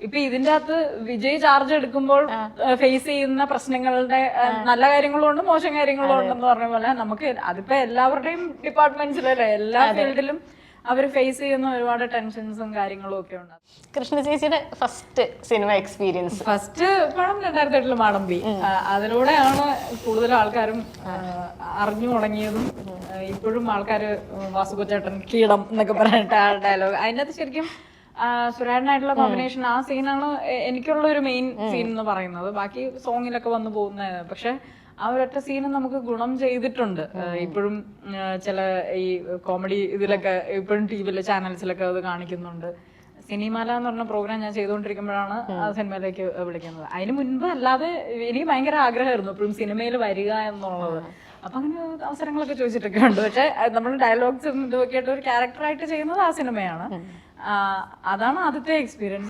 ഇപ്പൊ ഇതിന്റെ അകത്ത് വിജയ് ചാർജ് എടുക്കുമ്പോൾ ഫേസ് ചെയ്യുന്ന പ്രശ്നങ്ങളുടെ നല്ല കാര്യങ്ങളും ഉണ്ട് മോശം കാര്യങ്ങളും ഉണ്ടെന്ന് പറഞ്ഞ പോലെ നമുക്ക് അതിപ്പോ എല്ലാവരുടെയും ഡിപ്പാർട്ട്മെന്റ്സിലല്ലേ എല്ലാ ഫീൽഡിലും അവർ ഫേസ് ചെയ്യുന്ന ഒരുപാട് ടെൻഷൻസും കാര്യങ്ങളും ഒക്കെ ഉണ്ട്. കൃഷ്ണ ചേച്ചിയുടെ ഫസ്റ്റ് സിനിമ എക്സ്പീരിയൻസ്? ഫസ്റ്റ് പടം 2008 മാടമ്പി. അതിലൂടെയാണ് കൂടുതൽ ആൾക്കാരും അറിഞ്ഞു തുടങ്ങിയതും. ഇപ്പോഴും ആൾക്കാര് വാസുകൊച്ചേട്ടൻ കീടം എന്നൊക്കെ പറഞ്ഞിട്ട് ആ ഡയലോഗ് അതിനകത്ത് ശരിക്കും സുരാനായിട്ടുള്ള കോമ്പിനേഷൻ ആ സീനാണ് എനിക്കുള്ള ഒരു മെയിൻ സീൻ എന്ന് പറയുന്നത്. ബാക്കി സോങ്ങിലൊക്കെ വന്നു പോകുന്നത്, പക്ഷെ ആ ഒരൊറ്റ സീന് നമുക്ക് ഗുണം ചെയ്തിട്ടുണ്ട്. ഇപ്പോഴും ചില ഈ കോമഡി ഇതിലൊക്കെ ഇപ്പോഴും ടിവിയിലെ ചാനൽസിലൊക്കെ അത് കാണിക്കുന്നുണ്ട്. സിനിമാല എന്ന് പറഞ്ഞ പ്രോഗ്രാം ഞാൻ ചെയ്തുകൊണ്ടിരിക്കുമ്പോഴാണ് ആ സിനിമയിലേക്ക് വിളിക്കുന്നത്. അതിന് മുൻപ് അല്ലാതെ എനിക്ക് ഭയങ്കര ആഗ്രഹമായിരുന്നു എപ്പോഴും സിനിമയിൽ വരിക എന്നുള്ളത്. അപ്പൊ അങ്ങനെ അവസരങ്ങളൊക്കെ ചോദിച്ചിട്ടൊക്കെ ഉണ്ട്. പക്ഷെ നമ്മൾ ഡയലോഗ്സും ഇതൊക്കെ ആയിട്ട് ഒരു ക്യാരക്ടറായിട്ട് ചെയ്യുന്നത് ആ സിനിമയാണ്. അതാണ് ആദ്യത്തെ എക്സ്പീരിയൻസ്.